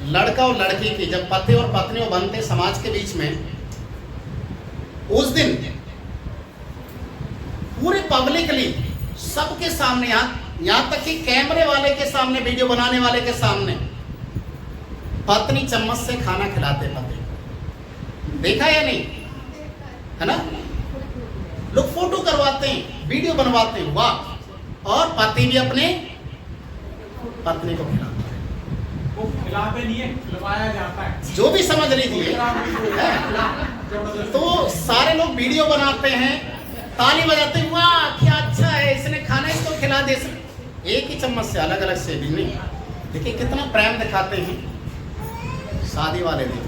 लड़का और लड़की की, जब पति और पत्नी बनते समाज के बीच में, उस दिन पूरे पब्लिकली, सबके सामने, यहाँ तक कि कैमरे वाले के सामने, वीडियो बनाने वाले के सामने, पत्नी चम्मच से खाना खिलाते पति, देखा या नहीं, है ना? लोग फोटो करवाते हैं, वीडियो बनवाते हैं, वाह। और पति भी अपने पत्नी को खिलाता है, वो खिलाते नहीं है, खिलवाया जाता है, जो भी समझ लीजिए। तो सारे लोग वीडियो बनाते हैं, ताली बजाते हैं, वाह क्या अच्छा है, इसने खाना इसको खिला दे। एक ही चम्मच से, अलग अलग से भी नहीं। देखिए कितना प्रेम दिखाते हैं शादी वाले दिन।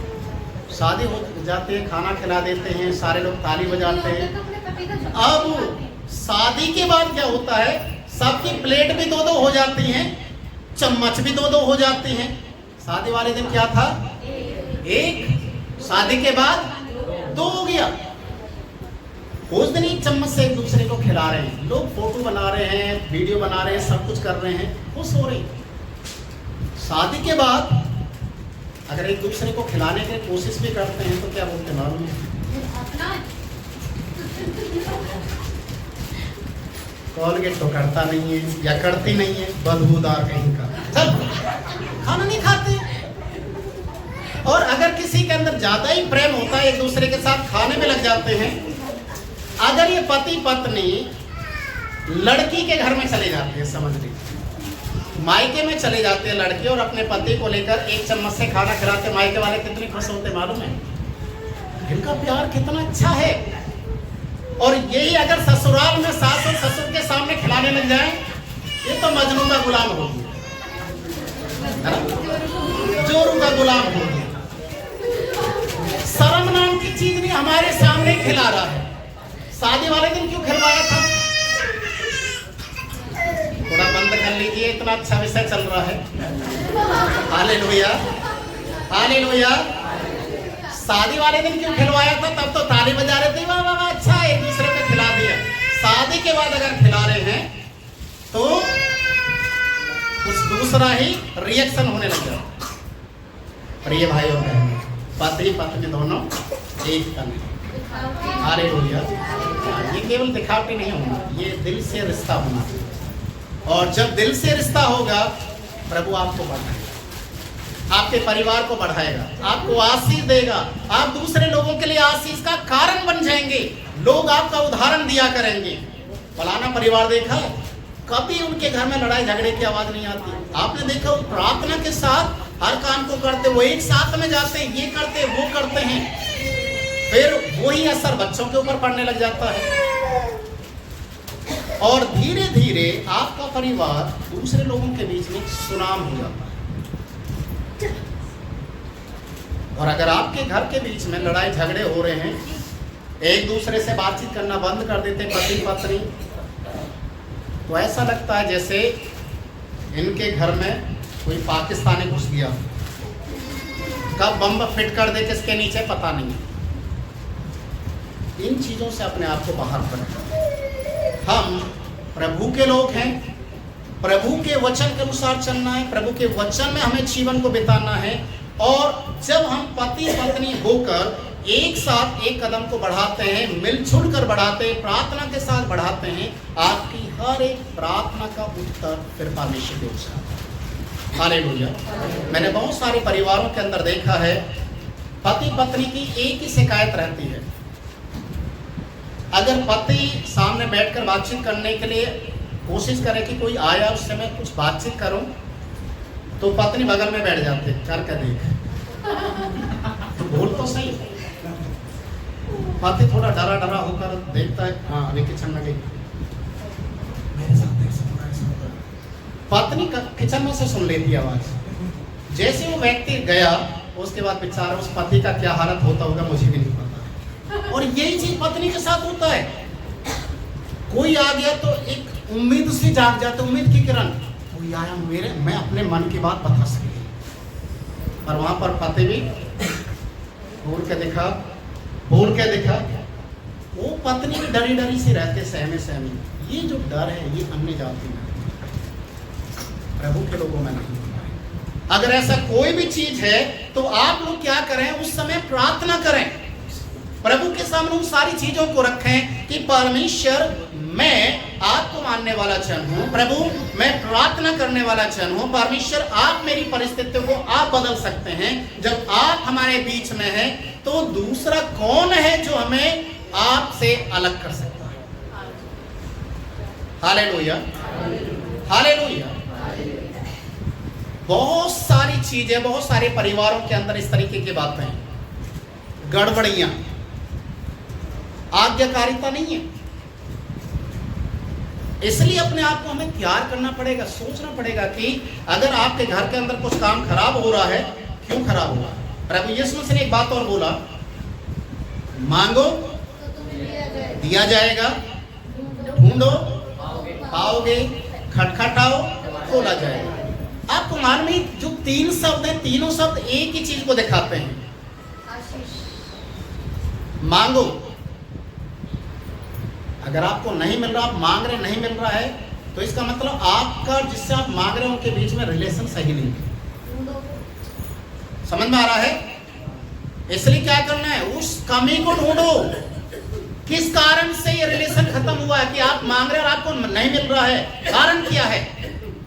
शादी हो जाते हैं, खाना खिला देते हैं, सारे लोग ताली बजाते हैं। अब शादी के बाद क्या होता है, सबकी प्लेट भी 2-2 हो जाती हैं, चम्मच भी 2-2 हो जाती हैं। शादी वाले दिन क्या था, एक, शादी के बाद 2 हो गया। उस दिन एक चम्मच से एक दूसरे को खिला रहे हैं, लोग फोटो बना रहे हैं, वीडियो बना रहे हैं, सब कुछ कर रहे हैं, खुश हो रहे हैं। शादी के बाद अगर एक दूसरे को खिलाने की कोशिश भी करते हैं तो क्या बोलते हैं मालूम है, कॉलगेट तो करता नहीं है या करती नहीं है, बदबूदार कहीं का, चल खाना नहीं खाते। और अगर किसी के अंदर ज्यादा ही प्रेम होता है, एक दूसरे के साथ खाने में लग जाते हैं। अगर ये पति पत्नी लड़की के घर में चले जाते हैं, समझ लीजिए मायके में चले जाते हैं लड़के, और अपने पति को लेकर एक चम्मच से खाना खिलाते, मायके वाले कितने खुश होते मालूम है, इनका प्यार कितना अच्छा है। और यही अगर ससुराल में सास और ससुर के सामने खिलाने लग जाए, ये तो मजनू का गुलाम हो गया। गुलाम हो गया। शर्म नाम की चीज नहीं हमारे सामने खिला रहा है। शादी वाले दिन क्यों खिलवाया था? थोड़ा बंद कर लीजिए, इतना अच्छा विषय चल रहा है। Hallelujah, hallelujah. शादी वाले दिन क्यों खिलवाया था? तब तो ताली बजा रहे थे, वाह वाह वाह, अच्छा एक दूसरे को खिला दिया। शादी के बाद अगर खिला रहे हैं तो कुछ दूसरा ही रिएक्शन होने लग जाता। प्रिय भाई और बहनों, पति पत्नी दोनों एक तन है। हालेलुया। ये केवल दिखावटी नहीं होना, ये दिल से रिश्ता होना। और जब दिल से रिश्ता होगा, प्रभु आपको बढ़ाएगा, आपके परिवार को बढ़ाएगा, आपको आशीष देगा। आप दूसरे लोगों के लिए आशीष का कारण बन जाएंगे। लोग आपका उदाहरण दिया करेंगे। फलाना परिवार देखा, कभी उनके घर में लड़ाई झगड़े की आवाज नहीं आती। आपने देखा, वो प्रार्थना के साथ हर काम को करते, वो एक साथ में जाते हैं, ये करते वो करते हैं। फिर वही असर बच्चों के ऊपर पड़ने लग जाता है और धीरे धीरे आपका परिवार दूसरे लोगों के बीच में सुनाम हो जाता है। और अगर आपके घर के बीच में लड़ाई झगड़े हो रहे हैं, एक दूसरे से बातचीत करना बंद कर देते पति पत्नी, तो ऐसा लगता है जैसे इनके घर में कोई पाकिस्तानी घुस गया। कब बम फिट कर दे किसके नीचे पता नहीं। इन चीजों से अपने आप को बाहर करें। हम प्रभु के लोग हैं, प्रभु के वचन के अनुसार चलना है, प्रभु के वचन में हमें जीवन को बिताना है। और जब हम पति पत्नी होकर एक साथ एक कदम को बढ़ाते हैं, मिलजुल कर बढ़ाते हैं, प्रार्थना के साथ बढ़ाते हैं, आपकी हर एक प्रार्थना का उत्तर फिर परमेश्वर दे जाता है। हालेलुया। मैंने बहुत सारे परिवारों के अंदर देखा है, पति पत्नी की एक ही शिकायत रहती है। अगर पति सामने बैठकर बातचीत करने के लिए कोशिश करे कि कोई आया उससे मैं कुछ बातचीत करूं, तो पत्नी बगल में बैठ जाते, करके देख, तो बोल तो सही। पति थोड़ा डरा डरा होकर देखता है, हाँ अभी किचन में गई, मेरे साथ पत्नी किचन में से सुन लेती आवाज। जैसे वो व्यक्ति गया, उसके बाद बेचारा उस पति का क्या हालत होता होगा मुझे भी नहीं पता। और यही चीज पत्नी के साथ होता है। कोई आ गया तो एक उम्मीद से जाग जाते, उम्मीद की किरण, कोई आया मेरे, मैं अपने मन की बात बता सकी। और वहां पर पति भी बोल के देखा, वो पत्नी भी डरी डरी से रहते, सहमे सहमे। ये जो डर है ये अन्य जाति में, प्रभु के लोगों में नहीं। अगर ऐसा कोई भी चीज है तो आप लोग क्या करें, उस समय प्रार्थना करें, प्रभु के सामने उन सारी चीजों को रखें कि परमेश्वर, मैं आपको मानने वाला जन हूं, प्रभु मैं प्रार्थना करने वाला जन हूं, परमेश्वर आप मेरी परिस्थितियों को आप बदल सकते हैं। जब आप हमारे बीच में हैं तो दूसरा कौन है जो हमें आपसे अलग कर सकता है? Hallelujah, hallelujah. बहुत सारी चीजें, बहुत सारे परिवारों के अंदर इस तरीके की बातें हैं, गड़बड़ियां, आज्ञाकारिता नहीं है। इसलिए अपने आप को हमें तैयार करना पड़ेगा, सोचना पड़ेगा कि अगर आपके घर के अंदर कुछ काम खराब हो रहा है, क्यों खराब हुआ? प्रभु यीशु मसीह ने एक बात और बोला, मांगो दिया जाएगा, ढूंढो पाओगे, खटखटाओ खोला जाएगा। आपको मालूम है जो 3 शब्द हैं, तीनों शब्द एक ही चीज को दिखाते हैं, मांगो। अगर आपको नहीं मिल रहा, आप मांग रहे नहीं मिल रहा है, तो इसका मतलब आपका जिससे आप मांग रहे हो उनके बीच में रिलेशन सही नहीं है। समझ में आ रहा है? इसलिए क्या करना है, उस कमी को ढूंढो। किस कारण से ये रिलेशन खत्म हुआ है कि आप मांग रहे और आपको नहीं मिल रहा है, कारण क्या है,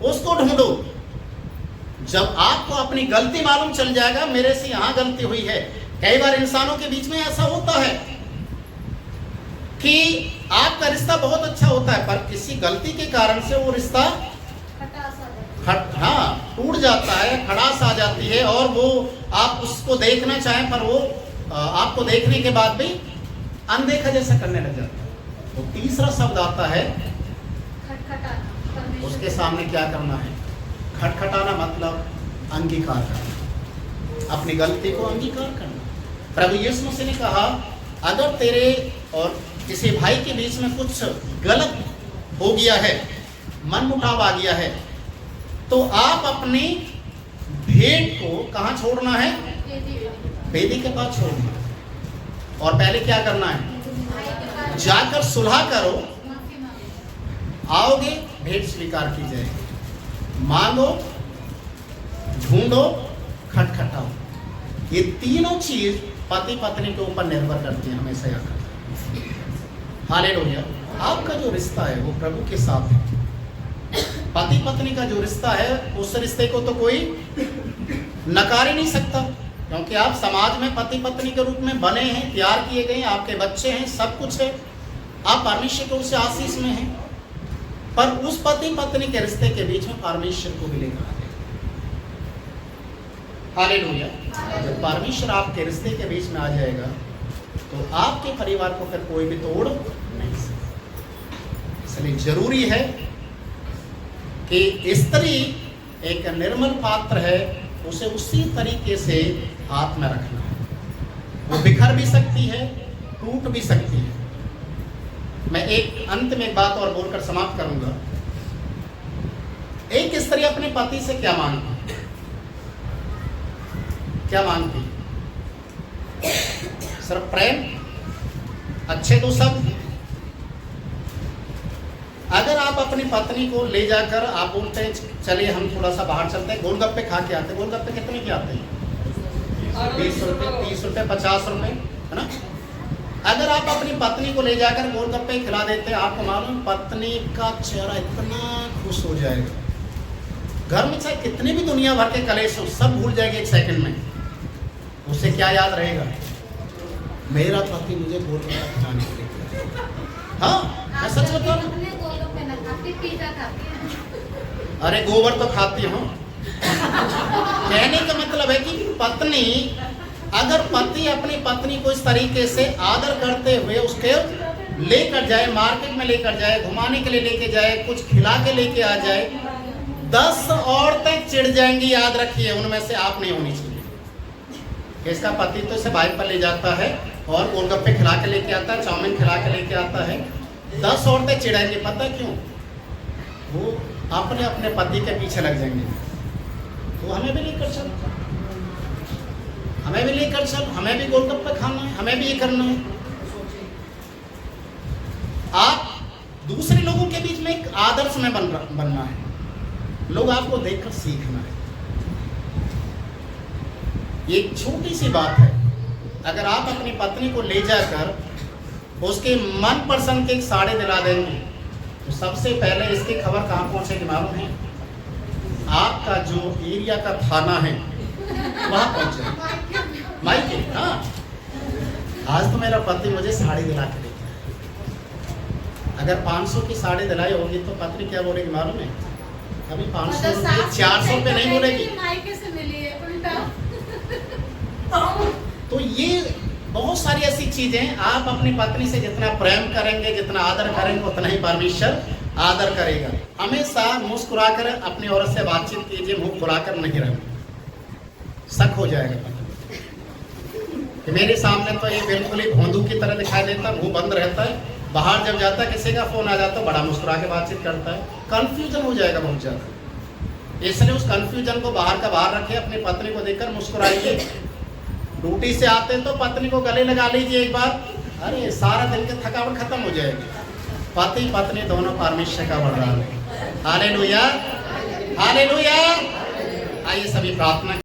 उसको ढूंढो। जब आपको अपनी गलती मालूम चल जाएगा, मेरे से यहां गलती हुई है। कई बार इंसानों के बीच में ऐसा होता है कि आपका रिश्ता बहुत अच्छा होता है, पर किसी गलती के कारण से वो रिश्ता टूट जाता है, खटास आ जाती है, और वो आप उसको देखना चाहें पर वो आपको देखने के बाद भी अनदेखा जैसा करने लग जाता है। तो तीसरा शब्द आता है, उसके सामने क्या करना है, खटखटाना, मतलब अंगीकार करना। अपनी गलती को अंगीकार करना। प्रभु यीशु मसीह ने कहा, अगर तेरे और किसी भाई के बीच में कुछ गलत हो गया है, मनमुटाव आ गया है, तो आप अपनी भेंट को कहाँ छोड़ना है? वेदी के पास छोड़ना। और पहले क्या करना है? जाकर सुलह करो, आओगे भेंट स्वीकार की जाएगी, मांगो, ढूंढो, खटखटाओ। ये तीनों चीज पति पत्नी के ऊपर निर्भर करती है, हमेशा याद रखना। हालेलुया। आपका जो रिश्ता है वो प्रभु के साथ है। पति पत्नी का जो रिश्ता है, उस रिश्ते को तो कोई नकार ही नहीं सकता, क्योंकि आप समाज में पति पत्नी के रूप में बने हैं, तैयार किए गए हैं, आपके बच्चे हैं, सब कुछ है, आप परमेश्वर के उस आशीष में हैं। पर उस पति पत्नी के रिश्ते के बीच में परमेश्वर को भी लेकर आए। हालेलुया। जब परमेश्वर आपके रिश्ते के बीच में आ जाएगा तो आपके परिवार को फिर कोई भी तोड़ नहीं सकता। इसलिए जरूरी है कि स्त्री एक निर्मल पात्र है, उसे उसी तरीके से हाथ में रखना है। वो बिखर भी सकती है, टूट भी सकती है। मैं एक अंत में एक बात और बोलकर समाप्त करूंगा। एक स्त्री अपने पति से क्या मांगती? क्या मांगती? सिर्फ प्रेम, अच्छे तो सब। अगर आप अपनी पत्नी को ले जाकर आप बोलते हैं चलिए हम थोड़ा सा बाहर चलते हैं, गोलगप्पे खा के आते हैं। गोलगप्पे कितने के आते हैं? 20 रुपये, 30 रुपये, 50 रुपये, है ना? अगर आप अपनी पत्नी को ले जाकर गोलगप्पे खिला देते हैं, आपको मालूम पत्नी का चेहरा इतना खुश हो जाएगा। घर में चाहे कितने भी दुनिया भर के कलेश हो, सब भूल जाएंगे एक सेकंड में। उसे क्या याद रहेगा? मेरा पति मुझे गोलगप्पा खिलाने के लिए। हाँ, मैं सच बता रहा हूँ। अरे गोबर तो खाती हूँ। कहने का मतलब है कि पत्नी, अगर पति अपनी पत्नी को इस तरीके से आदर करते हुए उसके लेकर जाए, मार्केट में लेकर जाए, घुमाने के लिए लेके जाए, कुछ खिला के लेके आ जाए, 10 औरतें चिढ़ जाएंगी, याद रखिए, उनमें से आप नहीं होनी चाहिए। इसका पति तो इसे बाइक पर ले जाता है और गोलगप्पे खिला के लेके आता है, चाउमीन खिला के लेके आता है, 10 औरतें चिढ़ाएंगी। पता क्यों? वो अपने अपने पति के पीछे लग जाएंगे। तो हमें भी लेकर चल, हमें भी लेकर चल, हमें भी गोलगप्पे खाना है, हमें भी ये करना है। आप दूसरे लोगों के बीच में एक आदर्श में बनना है। लोग आपको देखकर सीखना है। ये एक छोटी सी बात है। अगर आप अपनी पत्नी को ले जाकर उसके मन पसंद के एक साड़ी दिला देंगे तो सबसे पहले इसकी खबर कहाँ पहुंचेगी मालूम है? आपका जो एरिया का थाना है वहां पहुंचेगा, माइके। हाँ, आज तो मेरा पति मुझे साड़ी दिला के देता है। अगर 500 की साड़ी दिलाई होगी तो पत्नी क्या बोलेगी मालूम है? अभी 500 रुपये, 400 रुपये नहीं बोलेगी। तो ये बहुत सारी ऐसी चीजें, आप अपनी पत्नी से जितना प्रेम करेंगे, जितना आदर करेंगे, उतना ही परमेश्वर आदर करेगा। हमेशा मुस्कुराकर अपनी औरत से बातचीत कीजिए, मुंह खुलाकर नहीं रहना। शक हो जाएगा कि मेरे सामने तो ये बिल्कुल ही भोंदू की तरह दिखाई देता, मुंह बंद रहता है, बाहर जब जाता है किसी का फोन आ जाता है बड़ा मुस्कुरा के बातचीत करता है। कंफ्यूजन हो जाएगा बहुत ज्यादा। इसलिए उस कंफ्यूजन को बाहर का बाहर रखिए, अपनी पत्नी को देखकर मुस्कुराइए। ड्यूटी से आते हैं तो पत्नी को गले लगा लीजिए एक बार, अरे सारा दिन की थकावट खत्म हो जाएगी। पति पत्नी दोनों परमेश्वर का वरदान है। Hallelujah, hallelujah. आइए सभी प्रार्थना